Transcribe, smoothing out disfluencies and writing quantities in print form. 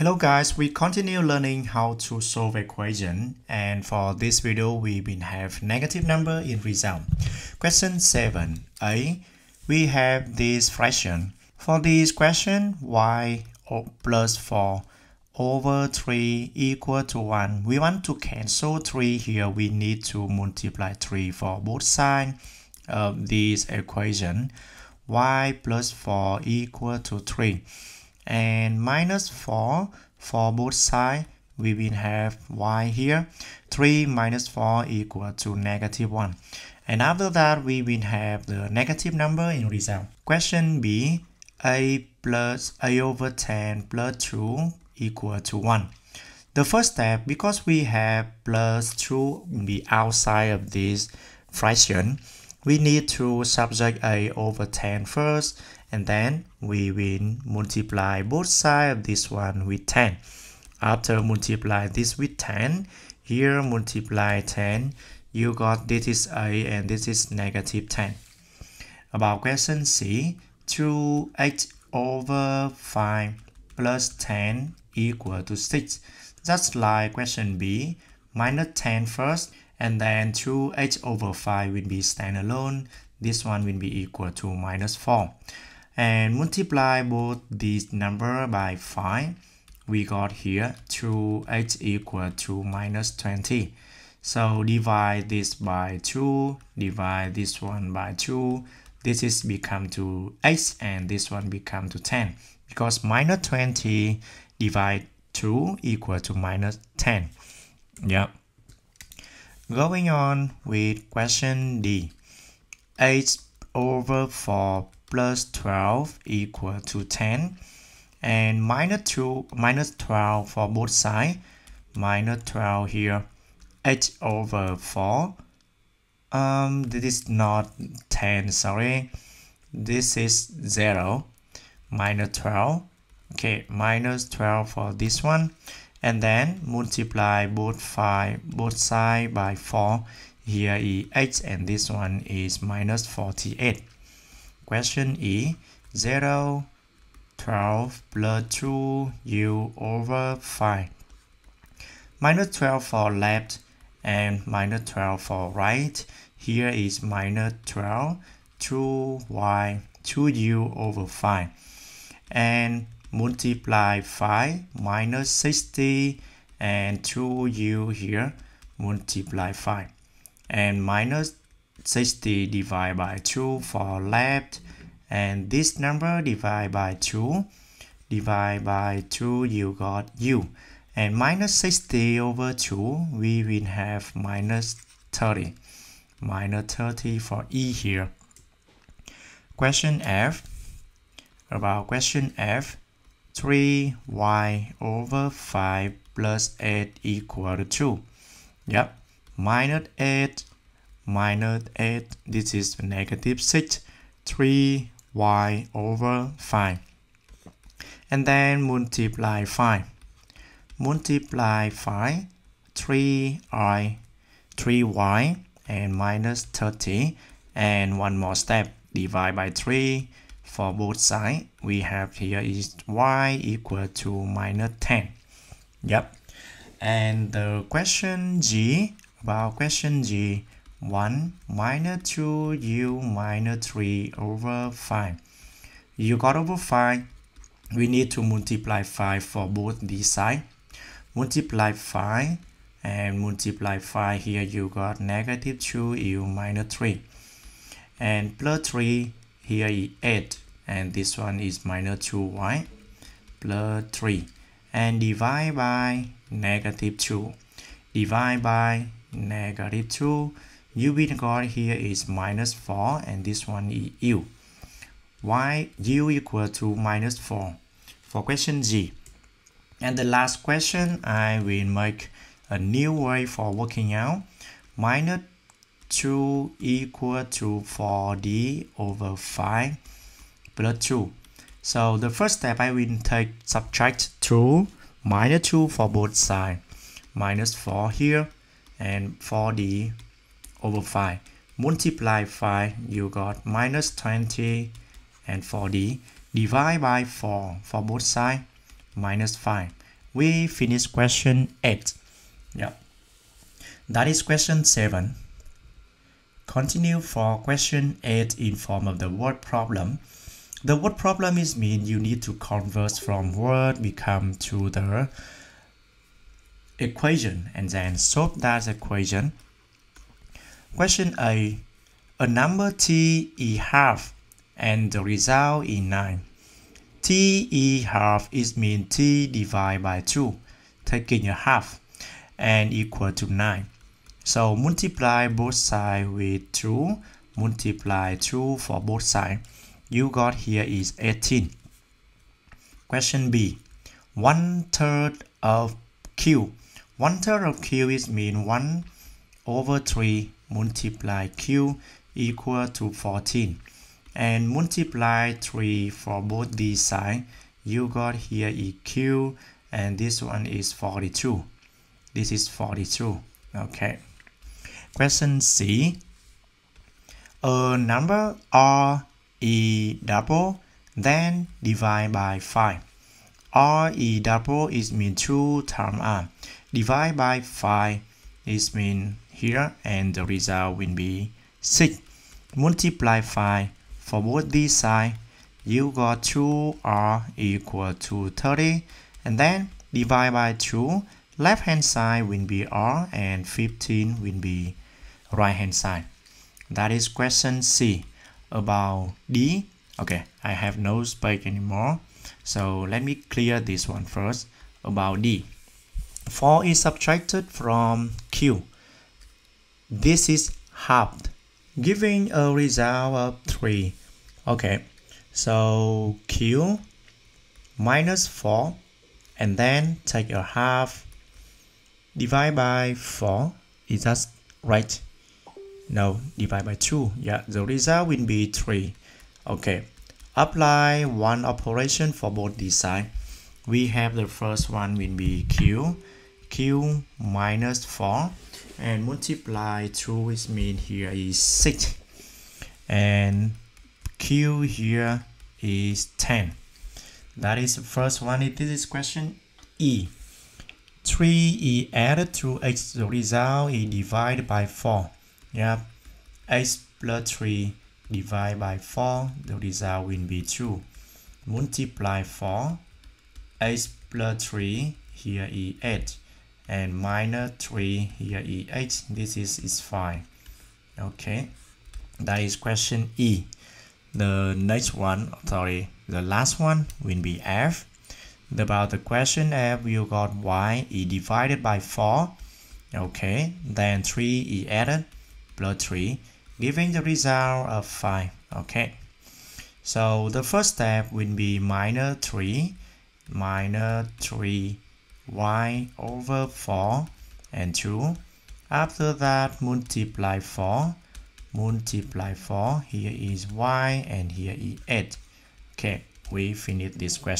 Hello guys, we continue learning how to solve equation, and for this video we will have negative number in result. Question 7a, we have this fraction. For this question, y plus 4 over 3 equal to 1. We want to cancel 3 here. We need to multiply 3 for both sides of this equation. Y plus 4 equal to 3. And minus 4 for both sides, we will have y here. 3 minus 4 equal to negative 1. And after that, we will have the negative number in result. Question B, a over 10 plus 2 equal to 1. The first step, because we have plus 2 will be outside of this fraction, we need to subtract a over 10 first, and then we will multiply both sides of this one with 10. After multiply this with 10, here multiply 10, you got this is a and this is negative 10. About question C, 2x over 5 plus 10 equal to 6. Just like question B, minus 10 first, and then 2x over 5 will be standalone. This one will be equal to minus 4. And multiply both these number by 5. We got here 2x equal to minus 20. So divide this by 2, divide this one by 2. This is become to x and this one become to 10. Because minus 20 divide 2 equal to minus 10. Yep. Going on with question D. 8 over 4 plus 12 equal to 10. And minus 12 for both sides. Minus 12 here. 8 over 4. This is not 10, sorry. This is 0. Minus 12. Okay, minus 12 for this one. And then multiply both sides by 4. Here is 8 and this one is minus 48. Question E, 0, 12 plus 2u over 5. Minus 12 for left and minus 12 for right. Here is minus 12, 2y, 2u over 5. And multiply 5 minus 60 and 2u here, multiply 5. And minus 60 divided by 2 for left, and this number divided by 2. Divide by 2, you got u. And minus 60 over 2, we will have minus 30. Minus 30 for E here. Question F. About question F. 3y over 5 plus 8 equal to 2. Yep. Minus 8. Minus 8. This is negative 6. 3y over 5. And then multiply 5. Multiply 5. 3y and minus 30. And one more step. Divide by 3. For both sides, we have here is y equal to minus 10. Yep. And the question G, about question G, 1 minus 2u minus 3 over 5. You got over 5. We need to multiply 5 for both these sides. Multiply 5 and multiply 5. Here you got negative 2u minus 3. And plus 3. Here is 8, and this one is minus 2y plus 3. And divide by negative 2. Divide by negative 2. U we got here is minus 4, and this one is u. U equal to minus 4 for question G. And the last question, I will make a new way for working out. Minus 2 equal to 4d over 5 plus 2. So the first step, I will subtract 2, minus 2 for both sides. Minus 4 here and 4d over 5. Multiply 5, you got minus 20 and 4d. Divide by 4 for both sides, minus 5. We finish question 8. Yeah, that is question 7. Continue for question 8 in form of the word problem. The word problem is mean you need to convert from word become to the equation and then solve that equation. Question A. A number t is half and the result is 9. T is half is mean t divided by 2, taking a half, and equal to 9. So multiply both sides with 2, multiply 2 for both sides. You got here is 18. Question B. 1/3 of Q. 1/3 of Q is mean 1 over 3 multiply Q equal to 14. And multiply 3 for both these sides. You got here is Q and this one is 42. This is 42. Okay. Question C. A number R is double, then divide by 5. R is double is mean 2 times R. Divide by 5 is mean here, and the result will be 6. Multiply 5 for both these sides. You got 2R equal to 30, and then divide by 2. Left hand side will be R and 15 will be right hand side. That is question C. About D, okay, I have no space anymore, so let me clear this one first. About D, 4 is subtracted from Q. This is halved, giving a result of 3. Okay, so Q minus 4 and then take a half, divide by 4. Is that right? No, divide by 2. Yeah, the result will be 3. Okay, apply one operation for both these sides. We have the first one will be Q minus 4 and multiply 2, which means here is 6. And Q here is 10. That is the first one. This is question E. 3 is added to X. The result is divided by 4. Yeah, X plus 3 divided by 4, the result will be 2. Multiply 4, X plus 3, here is 8, and minus 3, here is 8, this is 5. Okay, that is question E. The next one, the last one will be F. About the question F, you got Y is divided by 4. Okay, then 3 is added plus 3, giving the result of 5. Okay, so the first step will be minus 3 y over 4 and 2. After that, multiply 4, here is y and here is 8. Okay, we finish this question.